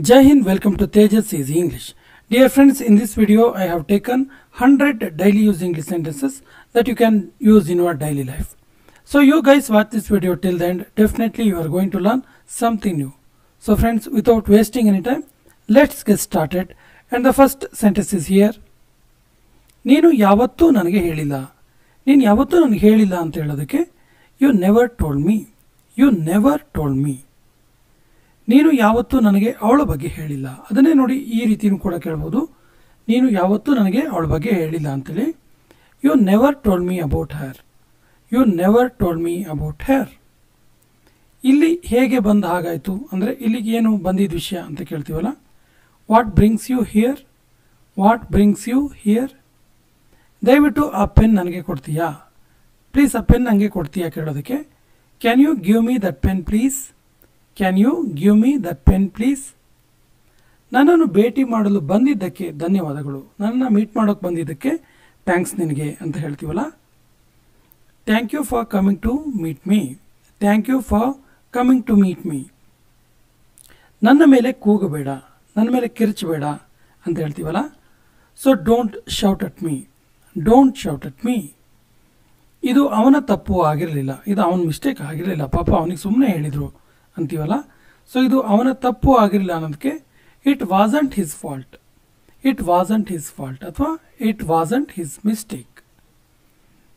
Jai Hind, welcome to Tejas Easy English. Dear friends, in this video I have taken 100 daily use English sentences that you can use in your daily life. So you guys watch this video till the end, definitely you are going to learn something new. So friends, without wasting any time, let's get started. And the first sentence is here. ನೀನು ಯಾವತ್ತೂ ನನಗೆ ಹೇಳಿಲ್ಲ. ನೀನು ಯಾವತ್ತೂ ನನಗೆ ಹೇಳಿಲ್ಲ ಅಂತ ಹೇಳೋದಕ್ಕೆ you never told me. You never told me. ನೀನು ಯಾವತ್ತೂ ನನಗೆ ಅವಳ ಬಗ್ಗೆ ಹೇಳಿಲ್ಲ. ಅದನ್ನೇ ನೋಡಿ ಈ ರೀತಿಯೂ ಕೂಡ ಕೇಳ್ಬೋದು. ನೀನು ಯಾವತ್ತೂ ನನಗೆ ಅವಳ ಬಗ್ಗೆ ಹೇಳಿಲ್ಲ ಅಂತೇಳಿ. You never told me about her. You never told me about her. ಇಲ್ಲಿ ಹೇಗೆ ಬಂದ ಹಾಗಾಯಿತು ಅಂದರೆ ಇಲ್ಲಿಗೆ ಏನು ಬಂದಿದ್ದ ವಿಷಯ ಅಂತ ಕೇಳ್ತೀವಲ್ಲ. What brings you here. What brings you here. ದಯವಿಟ್ಟು ಆ ಪೆನ್ ನನಗೆ ಕೊಡ್ತೀಯಾ. ಪ್ಲೀಸ್ ಆ ಪೆನ್ ನನಗೆ ಕೊಡ್ತೀಯಾ ಕೇಳೋದಕ್ಕೆ can you give me that pen please. Can you give me that pen please. ನನ್ನನ್ನು ಭೇಟಿ ಮಾಡಲು ಬಂದಿದ್ದಕ್ಕೆ ಧನ್ಯವಾದಗಳು. ನನ್ನನ್ನು ಮೀಟ್ ಮಾಡೋಕ್ಕೆ ಬಂದಿದ್ದಕ್ಕೆ ಥ್ಯಾಂಕ್ಸ್ ನಿನಗೆ ಅಂತ ಹೇಳ್ತೀವಲ್ಲ. Thank you for coming to meet me. Thank you for coming to meet me. ನನ್ನ ಮೇಲೆ ಕೂಗಬೇಡ, ನನ್ನ ಮೇಲೆ ಕಿರ್ಚಬೇಡ ಅಂತ ಹೇಳ್ತೀವಲ್ಲ. So don't shout at me. Don't shout at me. ಇದು ಅವನ ತಪ್ಪು ಆಗಿರಲಿಲ್ಲ, ಇದು ಅವನ ಮಿಸ್ಟೇಕ್ ಆಗಿರಲಿಲ್ಲ, ಪಾಪ ಅವನಿಗೆ ಸುಮ್ಮನೆ ಹೇಳಿದರು ಅಂತೀವಲ್ಲ. ಸೊ ಇದು ಅವನ ತಪ್ಪು ಆಗಿರಲಿಲ್ಲ ಅನ್ನೋದಕ್ಕೆ it wasn't his fault. It wasn't his fault ಅಥವಾ ಇಟ್ ವಾಸಂಟ್ ಹಿಸ್ ಮಿಸ್ಟೇಕ್.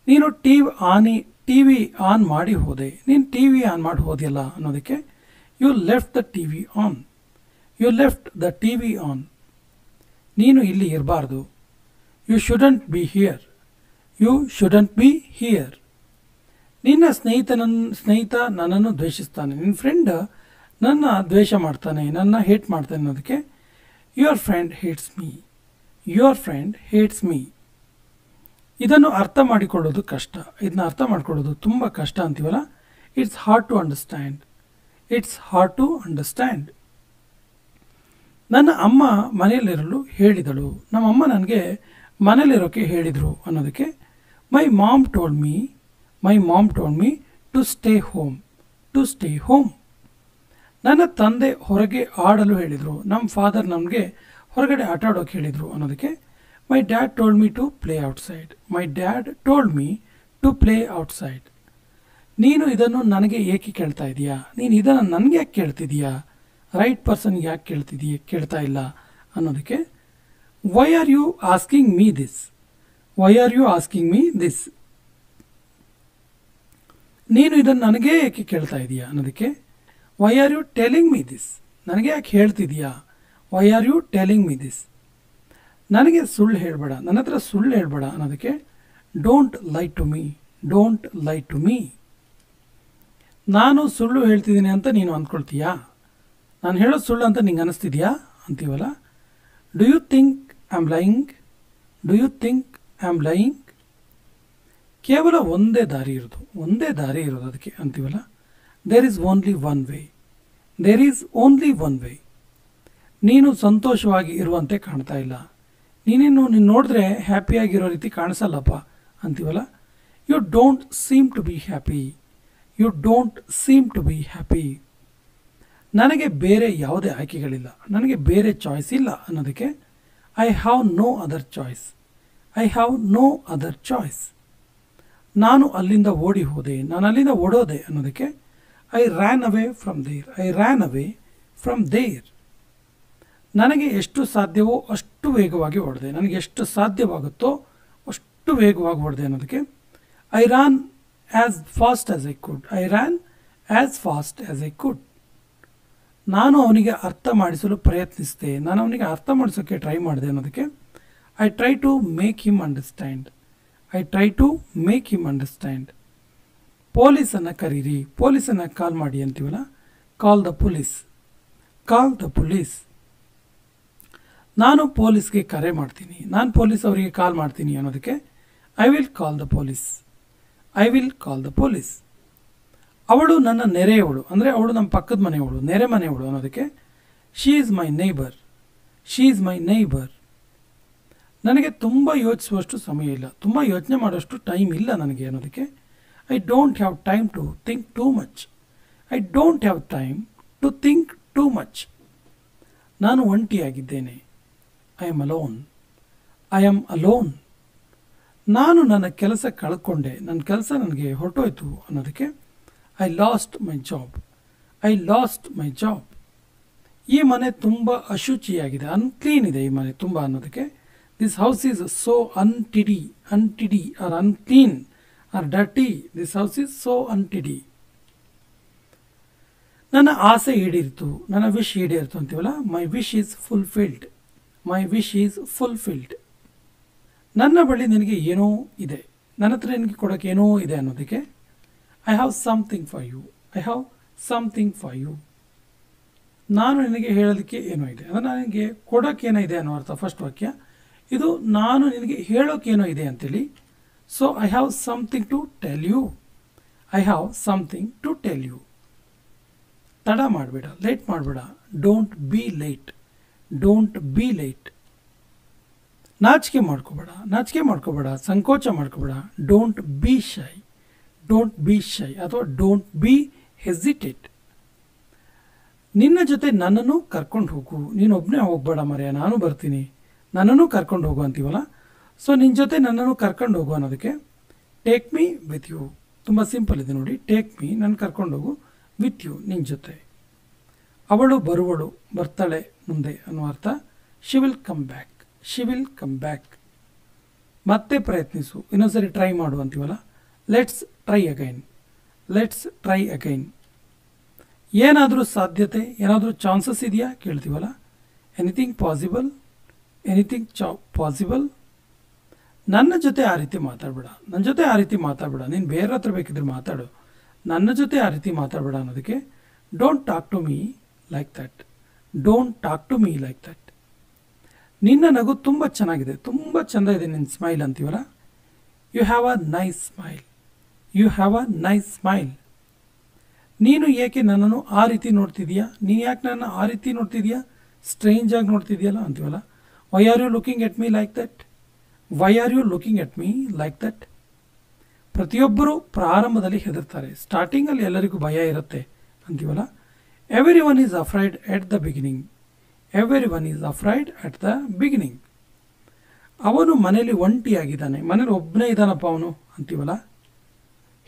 ನೀನು ಟಿ ವಿ ಆನ್ ಮಾಡಿ ಹೋದೆ. ನೀನು ಟಿ ವಿ ಆನ್ ಮಾಡಿ ಹೋದೆಯಲ್ಲ ಅನ್ನೋದಕ್ಕೆ you left the T V on. You left the T V on. ನೀನು ಇಲ್ಲಿ ಇರಬಾರ್ದು. You shouldn't be here. You shouldn't be here. ನಿನ್ನ ಸ್ನೇಹಿತ ನನ್ನನ್ನು ದ್ವೇಷಿಸ್ತಾನೆ. ನಿನ್ನ ಫ್ರೆಂಡ್ ನನ್ನ ದ್ವೇಷ ಮಾಡ್ತಾನೆ, ನನ್ನ ಹೇಟ್ ಮಾಡ್ತಾನೆ ಅನ್ನೋದಕ್ಕೆ your friend hates me. Your friend hates me. ಇದನ್ನು ಅರ್ಥ ಮಾಡಿಕೊಳ್ಳೋದು ಕಷ್ಟ. ಇದನ್ನ ಅರ್ಥ ಮಾಡಿಕೊಳ್ಳೋದು ತುಂಬ ಕಷ್ಟ ಅಂತೀವಲ್ಲ. It's hard to understand. It's hard to understand. ನನ್ನ ಅಮ್ಮ ಮನೆಯಲ್ಲಿರಲು ಹೇಳಿದಳು. ನಮ್ಮಮ್ಮ ನನಗೆ ಮನೇಲಿರೋಕ್ಕೆ ಹೇಳಿದರು ಅನ್ನೋದಕ್ಕೆ my mom told me. My mom told me to stay home. To stay home. ನನ್ನ ತಂದೆ ಹೊರಗೆ ಆಡಲು ಹೇಳಿದರು. ನಮ್ಮ ಫಾದರ್ ನಮಗೆ ಹೊರಗಡೆ ಆಟ ಆಡೋಕ್ಕೆ ಹೇಳಿದರು ಅನ್ನೋದಕ್ಕೆ my dad told me to play outside. My dad told me to play outside. ನೀನು ಇದನ್ನು ನನಗೆ ಏಕೆ ಕೇಳ್ತಾ ಇದೀಯಾ. ನೀನು ಇದನ್ನು ನನಗೆ ಯಾಕೆ ಕೇಳ್ತಿದೀಯಾ. ರೈಟ್ ಪರ್ಸನ್ಗೆ ಯಾಕೆ ಕೇಳ್ತಾ ಇಲ್ಲ ಅನ್ನೋದಕ್ಕೆ why are you asking me this. Why are you asking me this. ನೀನು ಇದನ್ನು ನನಗೆ ಏಕೆ ಕೇಳ್ತಾ ಇದೀಯಾ ಅನ್ನೋದಕ್ಕೆ why are you telling me this. ನನಗೆ ಯಾಕೆ ಹೇಳ್ತಿದೀಯಾ. Why are you telling me this. ನನಗೆ ಸುಳ್ಳು ಹೇಳಬೇಡ, ನನ್ನ ಹತ್ರ ಸುಳ್ಳು ಹೇಳಬೇಡ ಅನ್ನೋದಕ್ಕೆ don't lie to me. Don't lie to me. ನಾನು ಸುಳ್ಳು ಹೇಳ್ತಿದ್ದೀನಿ ಅಂತ ನೀನು ಅಂದ್ಕೊಳ್ತೀಯಾ. ನಾನು ಹೇಳೋದು ಸುಳ್ಳು ಅಂತ ನಿಂಗೆ ಅನ್ನಿಸ್ತಿದ್ಯಾ ಅಂತೀವಲ್ಲ. Do you think I am lying. Do you think I am lying. ಕೇವಲ ಒಂದೇ ದಾರಿ ಇರೋದು. ಒಂದೇ ದಾರಿ ಇರೋದು ಅದಕ್ಕೆ ಅಂತೀವಲ್ಲ. There is only one way. There is only one way. ನೀನು ಸಂತೋಷವಾಗಿ ಇರುವಂತೆ ಕಾಣ್ತಾ ಇಲ್ಲ. ನೀನು ನೋಡಿದ್ರೆ ಹ್ಯಾಪಿಯಾಗಿರೋ ರೀತಿ ಕಾಣಿಸಲ್ಲಪ್ಪ ಅಂತೀವಲ್ಲ. You don't seem to be happy. You don't seem to be happy. ನನಗೆ ಬೇರೆ ಯಾವುದೇ ಆಯ್ಕೆಗಳಿಲ್ಲ. ನನಗೆ ಬೇರೆ ಚಾಯ್ಸ್ ಇಲ್ಲ ಅನ್ನೋದಕ್ಕೆ I have no other choice. I have no other choice. ನಾನು ಅಲ್ಲಿಂದ ಓಡಿ ಹೋದೆ. ನಾನು ಅಲ್ಲಿಂದ ಓಡೋದೆ ಅನ್ನೋದಕ್ಕೆ I ran away from there. I ran away from there. ನನಗೆ ಎಷ್ಟು ಸಾಧ್ಯವೋ ಅಷ್ಟು ವೇಗವಾಗಿ ಓಡಿದೆ. ನನಗೆ ಎಷ್ಟು ಸಾಧ್ಯವಾಗುತ್ತೋ ಅಷ್ಟು ವೇಗವಾಗಿ ಓಡಿದೆ ಅನ್ನೋದಕ್ಕೆ I ran as fast as I could. I ran as fast as I could. ನಾನು ಅವನಿಗೆ ಅರ್ಥ ಮಾಡಿಸಲು ಪ್ರಯತ್ನಿಸಿದೆ. ನಾನು ಅವನಿಗೆ ಅರ್ಥ ಮಾಡಿಸೋಕ್ಕೆ ಟ್ರೈ ಮಾಡಿದೆ ಅನ್ನೋದಕ್ಕೆ I try to make him understand. I try to make him understand. ಪೊಲೀಸನ್ನು ಕರೀರಿ. ಪೊಲೀಸನ್ನು ಕಾಲ್ ಮಾಡಿ ಅಂತೀವಲ್ಲ. Call the police. Call the police. ನಾನು ಪೊಲೀಸ್ಗೆ ಕರೆ ಮಾಡ್ತೀನಿ. ನಾನು ಪೊಲೀಸ್ ಅವರಿಗೆ ಕಾಲ್ ಮಾಡ್ತೀನಿ ಅನ್ನೋದಕ್ಕೆ I will call the police. I will call the police. ಅವಳು ನನ್ನ ನೆರೆಯವಳು ಅಂದರೆ ಅವಳು ನಮ್ಮ ಪಕ್ಕದ ಮನೆಯವಳು, ನೆರೆ ಮನೆಯವಳು ಅನ್ನೋದಕ್ಕೆ she is my neighbour. She is my neighbour. ನನಗೆ ತುಂಬ ಯೋಚಿಸುವಷ್ಟು ಸಮಯ ಇಲ್ಲ. ತುಂಬ ಯೋಚನೆ ಮಾಡೋಷ್ಟು ಟೈಮ್ ಇಲ್ಲ ನನಗೆ ಅನ್ನೋದಕ್ಕೆ I don't have time to think too much. I don't have time to think too much. ನಾನು ಒಂಟಿಯಾಗಿದ್ದೇನೆ. I am alone. I am alone. ನಾನು ನನ್ನ ಕೆಲಸ ಕಳ್ಕೊಂಡೆ, ನನ್ನ ಕೆಲಸ ನನಗೆ ಹೊರಟೋಯ್ತು ಅನ್ನೋದಕ್ಕೆ I lost my job. I lost my job. ಈ ಮನೆ ತುಂಬ ಅಶುಚಿಯಾಗಿದೆ, ಅನ್ಕ್ಲೀನ್ ಇದೆ ಈ ಮನೆ ತುಂಬ ಅನ್ನೋದಕ್ಕೆ this house is so untidy. Untidy or unclean or dirty. This house is so untidy. ನನ್ನ ಆಸೆ ಈಡೇರಿತು, ನನ್ನ ವಿಶ್ ಈಡೇರಿತು ಅಂತೀವಲ್ಲ, my wish is fulfilled. My wish is fulfilled. ನನ್ನ ಬಳಿ ನಿನಗೆ ಏನೋ ಇದೆ, ನನ್ನ ಹತ್ರ ನಿನಗೆ ಕೊಡೋಕ್ಕೆ ಏನೋ ಇದೆ ಅನ್ನೋದಕ್ಕೆ I have something for you. I have something for you. ನಾನು ನಿನಗೆ ಹೇಳೋದಕ್ಕೆ ಏನೋ ಇದೆ, ಅಂದರೆ ನನಗೆ ಕೊಡೋಕ್ಕೆ ಏನೋ ಇದೆ ಅನ್ನೋ ಅರ್ಥ ಫಸ್ಟ್ ವಾಕ್ಯ. ಇದು ನಾನು ನಿನಗೆ ಹೇಳೋಕ್ಕೇನೋ ಇದೆ ಅಂತೇಳಿ. So I have something to tell you. I have something to tell you. ತಡ ಮಾಡಬೇಡ, ಲೇಟ್ ಮಾಡಬೇಡ. Don't be late. Don't be late. ನಾಚಿಕೆ ಮಾಡ್ಕೋಬೇಡ, ನಾಚಿಕೆ ಮಾಡ್ಕೋಬೇಡ, ಸಂಕೋಚ ಮಾಡ್ಕೋಬೇಡ. Don't be shy. Don't be shy ಅಥವಾ ಡೋಂಟ್ ಬಿ ಹೆಸಿಟೇಟ್. ನಿನ್ನ ಜೊತೆ ನನ್ನನ್ನು ಕರ್ಕೊಂಡು ಹೋಗು. ನೀನು ಒಬ್ಬನೇ ಹೋಗಬೇಡ ಮರೆಯ, ನಾನು ಬರ್ತೀನಿ, ನನ್ನನ್ನು ಕರ್ಕೊಂಡು ಹೋಗು ಅಂತೀವಲ್ಲ. ಸೊ ನಿನ್ನ ಜೊತೆ ನನ್ನನ್ನು ಕರ್ಕೊಂಡು ಹೋಗು ಅನ್ನೋದಕ್ಕೆ ಟೇಕ್ ಮೀ ವಿತ್ ಯು. ತುಂಬ ಸಿಂಪಲ್ ಇದೆ ನೋಡಿ. ಟೇಕ್ ಮೀ, ನನ್ನ ಕರ್ಕೊಂಡು ಹೋಗು, ವಿತ್ ಯು, ನಿನ್ನ ಜೊತೆ. ಅವಳು ಬರುವಳು, ಬರ್ತಾಳೆ ಮುಂದೆ ಅನ್ನೋ ಅರ್ಥ. She will come back. She will come back. ಮತ್ತೆ ಪ್ರಯತ್ನಿಸು, ಇನ್ನೊಂದ್ಸರಿ ಟ್ರೈ ಮಾಡು ಅಂತೀವಲ್ಲ. Let's try again. Let's try again. ಏನಾದರೂ ಸಾಧ್ಯತೆ, ಏನಾದರೂ ಚಾನ್ಸಸ್ ಇದೆಯಾ ಕೇಳ್ತೀವಲ್ಲ. Anything possible. Anything possible. ನನ್ನ ಜೊತೆ ಆ ರೀತಿ ಮಾತಾಡಬೇಡ, ನನ್ನ ಜೊತೆ ಆ ರೀತಿ ಮಾತಾಡಬೇಡ, ನೀನು ಬೇರೆ ಹತ್ರ ಬೇಕಿದ್ರೆ ಮಾತಾಡು, ನನ್ನ ಜೊತೆ ಆ ರೀತಿ ಮಾತಾಡಬೇಡ ಅನ್ನೋದಕ್ಕೆ don't talk to me like that. Don't talk to me like that. ನಿನ್ನ ನಗು ತುಂಬ ಚೆನ್ನಾಗಿದೆ, ತುಂಬ ಚೆಂದ ಇದೆ ನಿನ್ನ ಸ್ಮೈಲ್ ಅಂತೀವಲ್ಲ. You have a nice smile. You have a nice smile. ನೀನು ಏಕೆ ನನ್ನನ್ನು ಆ ರೀತಿ ನೋಡ್ತಿದೀಯಾ, ನೀನು ಯಾಕೆ ನನ್ನ ಆ ರೀತಿ ನೋಡ್ತಿದೀಯಾ, ಸ್ಟ್ರೇಂಜ್ ಆಗಿ ನೋಡ್ತಿದೆಯಲ್ಲ ಅಂತೀವಲ್ಲ. Why are you looking at me like that. Why are you looking at me like that. ಪ್ರತಿಯೊಬ್ಬರು ಪ್ರಾರಂಭದಲ್ಲಿ ಹೆದರ್ತಾರೆ, ಸ್ಟಾರ್ಟಿಂಗಲ್ಲಿ ಎಲ್ಲರಿಗೂ ಭಯ ಇರುತ್ತೆ ಅಂತೀವಲ್ಲ. Everyone is afraid at the beginning. Everyone is afraid at the beginning. ಅವನು ಮನೇಲಿ ಒಂಟಿಯಾಗಿದ್ದಾನೆ, ಮನೇಲಿ ಒಬ್ಬನೇ ಇದ್ದಾನಪ್ಪ ಅವನು ಅಂತೀವಲ್ಲ.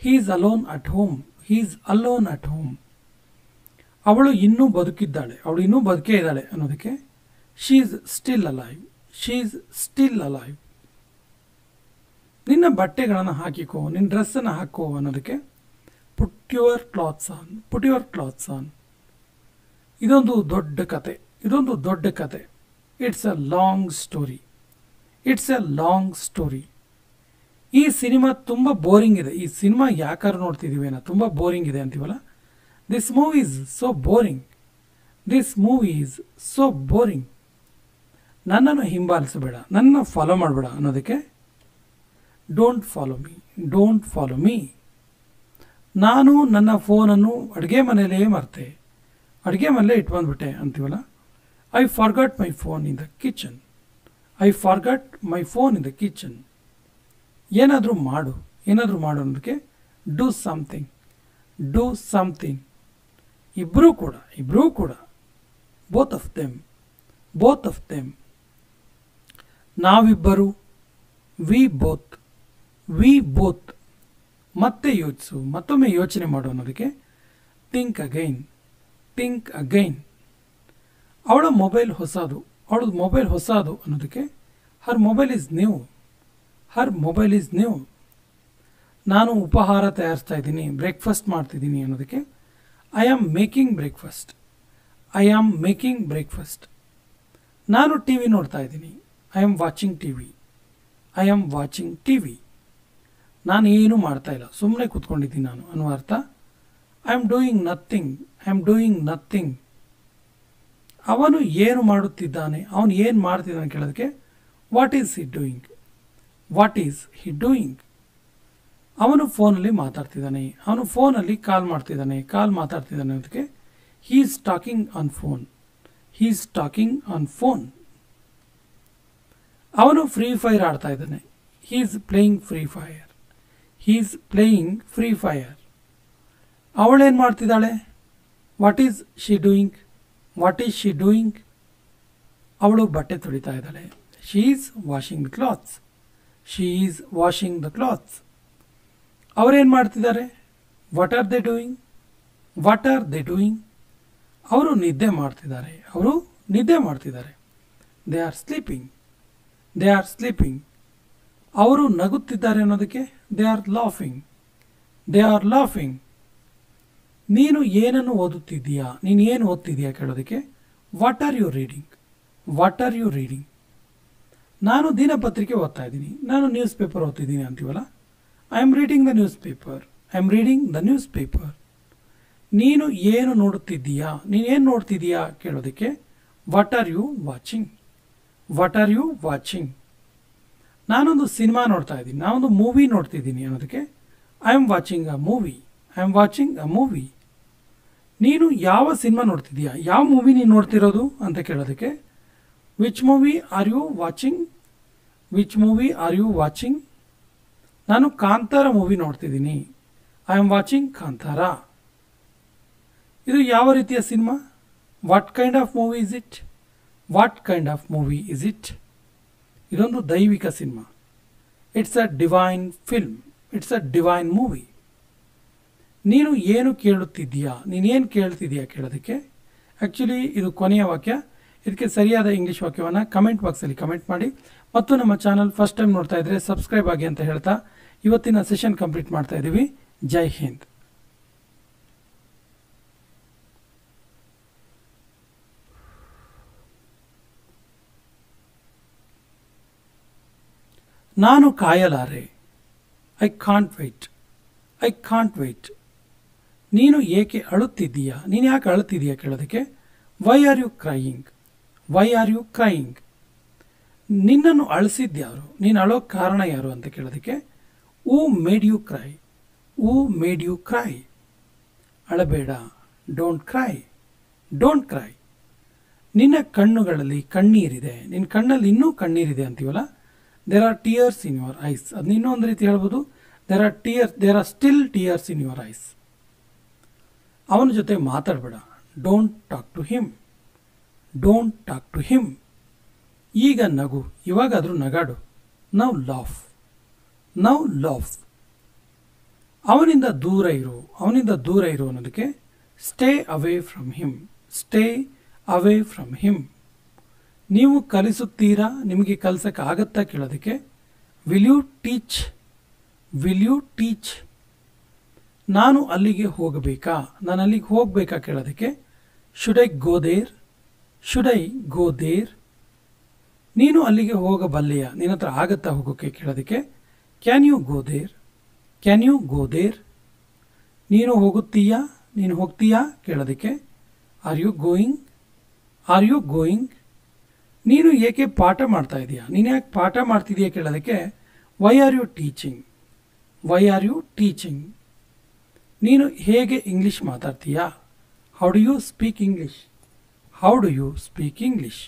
He is alone at home. He is alone at home. ಅವಳು ಇನ್ನೂ ಬದುಕಿದ್ದಾಳೆ, ಅವಳು ಇನ್ನೂ ಬದುಕೇ ಇದ್ದಾಳೆ ಅನ್ನೋದಕ್ಕೆ she is still alive. She is still alive. ನಿನ್ನ ಬಟ್ಟೆಗಳನ್ನು ಹಾಕಿಕೋ, ನಿನ್ನ ಡ್ರೆಸ್ಸನ್ನು ಹಾಕೋ ಅನ್ನೋದಕ್ಕೆ put your clothes on. Put your clothes on. ಇದೊಂದು ದೊಡ್ಡ ಕತೆ, ಇದೊಂದು ದೊಡ್ಡ ಕತೆ. It's a long story. It's A long story. ಈ ಸಿನಿಮಾ ತುಂಬ ಬೋರಿಂಗ್ ಇದೆ. ಈ ಸಿನಿಮಾ ಯಾಕಾರು ನೋಡ್ತಿದ್ದೀವಿ ಏನೋ, ತುಂಬ ಬೋರಿಂಗ್ ಇದೆ ಅಂತೀವಲ್ಲ. This movie is so boring. This movie is so boring. ನನ್ನನ್ನು ಹಿಂಬಾಲಿಸಬೇಡ, ನನ್ನ ಫಾಲೋ ಮಾಡಬೇಡ ಅನ್ನೋದಕ್ಕೆ don't follow me. Don't follow me. ನಾನು ನನ್ನ ಫೋನನ್ನು ಅಡುಗೆ ಮನೆಯಲ್ಲೇ ಮರ್ತೆ, ಅಡುಗೆ ಮನೆಯಲ್ಲೇ ಇಟ್ಬಂದ್ಬಿಟ್ಟೆ ಅಂತೀವಲ್ಲ. I forgot my phone in the kitchen. I forgot my phone in the kitchen. ಏನಾದರೂ ಮಾಡು, ಏನಾದರೂ ಮಾಡು ಅನ್ನೋದಕ್ಕೆ ಡೂ ಸಮಥಿಂಗ್. Do something. ಇಬ್ಬರೂ ಕೂಡ both of them. Both of them. ನಾವಿಬ್ಬರು. We both. We both. ಮತ್ತೆ ಯೋಚಿಸು, ಮತ್ತೊಮ್ಮೆ ಯೋಚನೆ ಮಾಡು ಅನ್ನೋದಕ್ಕೆ ಥಿಂಕ್ ಅಗೈನ್. Think again. ಅವಳ ಮೊಬೈಲ್ ಹೊಸದು. ಅವಳದು ಮೊಬೈಲ್ ಹೊಸದು ಅನ್ನೋದಕ್ಕೆ her mobile is new. Her mobile is new. ನಾನು ಉಪಹಾರ ತಯಾರಿಸ್ತಾ ಇದ್ದೀನಿ, ಬ್ರೇಕ್ಫಾಸ್ಟ್ ಮಾಡ್ತಿದ್ದೀನಿ ಅನ್ನೋದಕ್ಕೆ I am making breakfast. I am making breakfast. ನಾನು ಟಿ ವಿ ನೋಡ್ತಾ ಇದ್ದೀನಿ. I am watching T V. I am watching T V. ನಾನು ಏನೂ ಮಾಡ್ತಾ ಇಲ್ಲ, ಸುಮ್ಮನೆ ಕೂತ್ಕೊಂಡಿದ್ದೀನಿ ನಾನು ಅನ್ನುವ ಅರ್ಥ I am doing nothing. I am doing nothing. ಅವನು ಏನು ಮಾಡುತ್ತಿದ್ದಾನೆ, ಅವನು ಏನು ಮಾಡ್ತಿದ್ದಾನೆ ಕೇಳೋದಕ್ಕೆ what is he doing. What is he doing. ಅವನು ಫೋನಲ್ಲಿ ಮಾತಾಡ್ತಿದ್ದಾನೆ, ಅವನು ಫೋನಲ್ಲಿ ಕಾಲ್ ಮಾಡ್ತಿದ್ದಾನೆ, ಕಾಲ್ ಮಾತಾಡ್ತಿದ್ದಾನೆ ಅನ್ನೋದಕ್ಕೆ he is talking on phone. He is talking on phone. ಅವನು ಫ್ರೀ ಫೈರ್ ಆಡ್ತಾ ಇದ್ದಾನೆ. He is playing Free Fire. He is playing Free Fire. ಅವಳೇನು ಮಾಡ್ತಿದ್ದಾಳೆ. What is she doing. What is she doing. ಅವಳು ಬಟ್ಟೆ ತೊಳಿತಾ ಇದ್ದಾಳೆ. She is washing the clothes. She is washing the clothes. ಅವರೇನು ಮಾಡ್ತಿದ್ದಾರೆ? What are they doing? What are they doing? ಅವರು ನಿದ್ದೆ ಮಾಡ್ತಿದ್ದಾರೆ. ಅವರು ನಿದ್ದೆ ಮಾಡ್ತಿದ್ದಾರೆ. They are sleeping. They are sleeping. ಅವರು ನಗುತ್ತಿದ್ದಾರೆ ಅನ್ನೋದಕ್ಕೆ they are laughing. They are laughing. ನೀನು ಏನನ್ನು ಓದುತ್ತಿದ್ದೀಯಾ? ನೀನು ಏನು ಓದ್ತಿದ್ದೀಯಾ ಕೇಳೋದಕ್ಕೆ what are you reading? What are you reading? ನಾನು ದಿನಪತ್ರಿಕೆ ಓದ್ತಾ ಇದ್ದೀನಿ. ನಾನು ನ್ಯೂಸ್ ಪೇಪರ್ ಓದ್ತಿದ್ದೀನಿ ಅಂತೀವಲ್ಲ. I am reading the newspaper. I am reading the newspaper. ನೀನು ಏನು ನೋಡುತ್ತಿದ್ದೀಯಾ? ನೀನೇನು ನೋಡ್ತಿದ್ದೀಯಾ ಕೇಳೋದಕ್ಕೆ what are you watching? What are you watching? ನಾನೊಂದು ಸಿನಿಮಾ ನೋಡ್ತಾ ಇದ್ದೀನಿ. ನಾನೊಂದು ಮೂವಿ ನೋಡ್ತಿದ್ದೀನಿ ಅನ್ನೋದಕ್ಕೆ I am watching a movie. I am watching a movie. ನೀನು ಯಾವ ಸಿನಿಮಾ ನೋಡ್ತಿದ್ದೀಯಾ? ಯಾವ ಮೂವಿ ನೀನು ನೋಡ್ತಿರೋದು ಅಂತ ಕೇಳೋದಕ್ಕೆ which movie are you watching? Which movie are you watching? ನಾನು ಕಾಂತಾರ ಮೂವಿ ನೋಡ್ತಿದ್ದೀನಿ. I am watching Kantara. ಇದು ಯಾವ ರೀತಿಯ cinema? What kind of movie is it? What kind of movie is it? ಇದೊಂದು ದೈವಿಕ cinema. It's a divine film. It's a divine movie. ನೀನು ಏನು ಕೇಳುತ್ತಿದ್ದೀಯಾ? ನೀನೇನು ಕೇಳ್ತಿದ್ದೀಯಾ ಕೇಳೋದಕ್ಕೆ ಆ್ಯಕ್ಚುಲಿ ಇದು ಕೊನೆಯ ವಾಕ್ಯ. ಇದಕ್ಕೆ ಸರಿಯಾದ ಇಂಗ್ಲೀಷ್ ವಾಕ್ಯವನ್ನು ಕಮೆಂಟ್ ಬಾಕ್ಸಲ್ಲಿ ಕಮೆಂಟ್ ಮಾಡಿ. ಮತ್ತು ನಮ್ಮ ಚಾನಲ್ ಫಸ್ಟ್ ಟೈಮ್ ನೋಡ್ತಾ ಇದ್ದರೆ ಸಬ್ಸ್ಕ್ರೈಬ್ ಆಗಿ ಅಂತ ಹೇಳ್ತಾ ಇವತ್ತಿನ ಸೆಷನ್ ಕಂಪ್ಲೀಟ್ ಮಾಡ್ತಾ ಇದ್ದೀವಿ. ಜೈ ಹಿಂದ್. ನಾನು ಕಾಯಲಾರೆ. I can't wait. I can't wait. ನೀನು ಏಕೆ ಅಳುತ್ತಿದ್ದೀಯಾ? ನೀನು ಯಾಕೆ ಅಳುತ್ತಿದ್ದೀಯಾ ಕೇಳೋದಕ್ಕೆ why are you crying? Why are you crying? ನಿನ್ನನ್ನು ಅಳಿಸಿದ್ಯಾರು? ನೀನು ಅಳೋ ಕಾರಣ ಯಾರು ಅಂತ ಕೇಳೋದಕ್ಕೆ who made you cry? Who made you cry? ಅಳಬೇಡ. Don't cry. Don't cry. ನಿನ್ನ ಕಣ್ಣುಗಳಲ್ಲಿ ಕಣ್ಣೀರಿದೆ. ನಿನ್ನ ಕಣ್ಣಲ್ಲಿ ಇನ್ನೂ ಕಣ್ಣೀರಿದೆ ಅಂತೀವಲ್ಲ. There are tears in your eyes. ಅದನ್ನ ಇನ್ನೊಂದು ರೀತಿ ಹೇಳ್ಬೋದು. There are tears. There are still tears in your eyes. ಅವನ ಜೊತೆ ಮಾತಾಡಬೇಡ. Don't talk to him. Don't talk to him. ಈಗ ನಗು. ಇವಾಗಾದರೂ ನಗಾಡು. Now laugh. Now laugh. ಅವನಿಂದ ದೂರ ಇರು. ಅವನಿಂದ ದೂರ ಇರು ಅನ್ನೋದಕ್ಕೆ stay away from him. Stay away from him. ನೀವು ಕಲಿಸುತ್ತೀರಾ? ನಿಮಗೆ ಕಲಿಸಕ್ಕೆ ಆಗತ್ತಾ ಕೇಳೋದಕ್ಕೆ will you teach? Will you teach? ನಾನು ಅಲ್ಲಿಗೆ ಹೋಗಬೇಕಾ? ನಾನು ಅಲ್ಲಿಗೆ ಹೋಗಬೇಕಾ ಕೇಳೋದಕ್ಕೆ should I go there? Should I go there? ನೀನು ಅಲ್ಲಿಗೆ ಹೋಗಬಲ್ಲೆಯಾ? ನಿನ್ನ ಹತ್ರ ಆಗತ್ತಾ ಹೋಗೋಕ್ಕೆ ಕೇಳೋದಕ್ಕೆ can you go there? Can you go there? ನೀನು ಹೋಗುತ್ತೀಯಾ? ನೀನು ಹೋಗ್ತೀಯಾ ಕೇಳೋದಕ್ಕೆ are you going? Are you going? ನೀನು ಏಕೆ ಪಾಠ ಮಾಡ್ತಾ ಇದೀಯಾ? ನೀನು ಯಾಕೆ ಪಾಠ ಮಾಡ್ತಿದೀಯಾ ಕೇಳೋದಕ್ಕೆ why are you teaching? Why are you teaching? ನೀನು ಹೇಗೆ ಇಂಗ್ಲೀಷ್ ಮಾತಾಡ್ತೀಯಾ? How do you speak English? How do you speak English?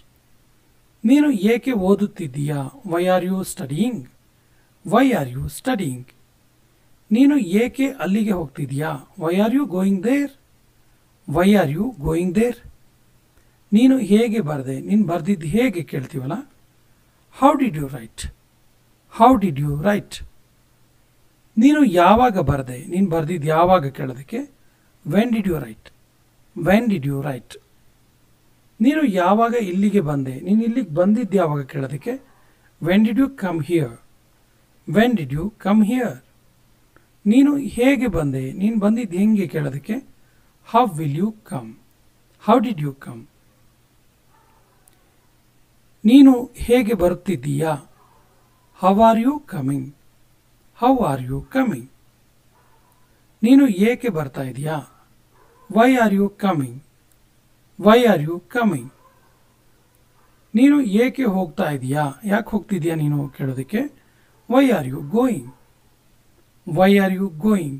ನೀನು ಏಕೆ ಓದುತ್ತಿದ್ದೀಯಾ? Why are you studying? Why are you studying? ನೀನು ಏಕೆ ಅಲ್ಲಿಗೆ ಹೋಗ್ತಿದ್ದೀಯಾ? Why are you going there? Why are you going there? ನೀನು ಹೇಗೆ ಬರೆದೆ? ನೀನು ಬರೆದಿದ್ದು ಹೇಗೆ ಕೇಳ್ತೀವಲ್ಲ. How did you write? How did you write? ನೀನು ಯಾವಾಗ ಬರೆದೆ? ನೀನು ಬರೆದಿದ್ದು ಯಾವಾಗ ಕೇಳೋದಕ್ಕೆ when did you write? When did you write? ನೀನು ಯಾವಾಗ ಇಲ್ಲಿಗೆ ಬಂದೆ? ನೀನು ಇಲ್ಲಿಗೆ ಬಂದಿದ್ದು ಯಾವಾಗ ಕೇಳೋದಕ್ಕೆ when did you come here? When did you come here? ನೀನು ಹೇಗೆ ಬಂದೆ? ನೀನು ಬಂದಿದ್ದು ಹೆಂಗೆ ಕೇಳೋದಕ್ಕೆ how will you come? How did you come? ನೀನು ಹೇಗೆ ಬರುತ್ತಿದ್ದೀಯಾ? How are you coming? How are you coming? ನೀನು ಏಕೆ ಬರ್ತಾ ಇದೆಯಾ? Why are you coming? Why are you coming? ನೀನು ಏಕೆ ಹೋಗ್ತಾ ಇದೆಯಾ? ಯಾಕೆ ಹೋಗ್ತಿದ್ಯಾ ನೀನು ಕೇಳೋದಕ್ಕೆ why are you going? Why are you going?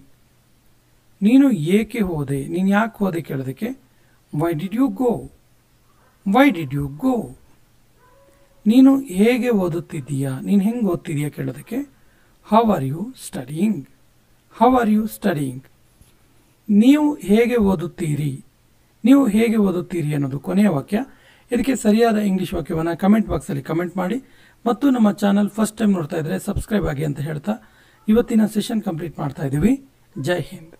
ನೀನು ಏಕೆ ಹೋದೆ? ನೀನು ಯಾಕೆ ಹೋದೆ ಕೇಳೋದಕ್ಕೆ why did you go? Why did you go? ನೀನು ಹೇಗೆ ಓದುತ್ತಿದ್ದೀಯಾ? ನೀನು ಹೆಂಗೆ ಓದ್ತಿದ್ದೀಯಾ ಕೇಳೋದಕ್ಕೆ how are you studying? How are you studying? ನೀವು ಹೇಗೆ ಓದುತ್ತೀರಿ? ನೀವು ಹೇಗೆ ಓದುತ್ತೀರಿ ಅನ್ನೋದು ಕೊನೆಯ ವಾಕ್ಯ. ಇದಕ್ಕೆ ಸರಿಯಾದ ಇಂಗ್ಲಿಷ್ ವಾಕ್ಯವನ್ನು ಕಮೆಂಟ್ ಬಾಕ್ಸಲ್ಲಿ ಕಮೆಂಟ್ ಮಾಡಿ ಮತ್ತು ನಮ್ಮ ಚಾನಲ್ ಫಸ್ಟ್ ಟೈಮ್ ನೋಡ್ತಾ ಇದ್ದರೆ ಸಬ್ಸ್ಕ್ರೈಬ್ ಆಗಿ ಅಂತ ಹೇಳ್ತಾ ಇವತ್ತಿನ ಸೆಷನ್ ಕಂಪ್ಲೀಟ್ ಮಾಡ್ತಾ ಇದ್ದೀವಿ. ಜೈ ಹಿಂದ್.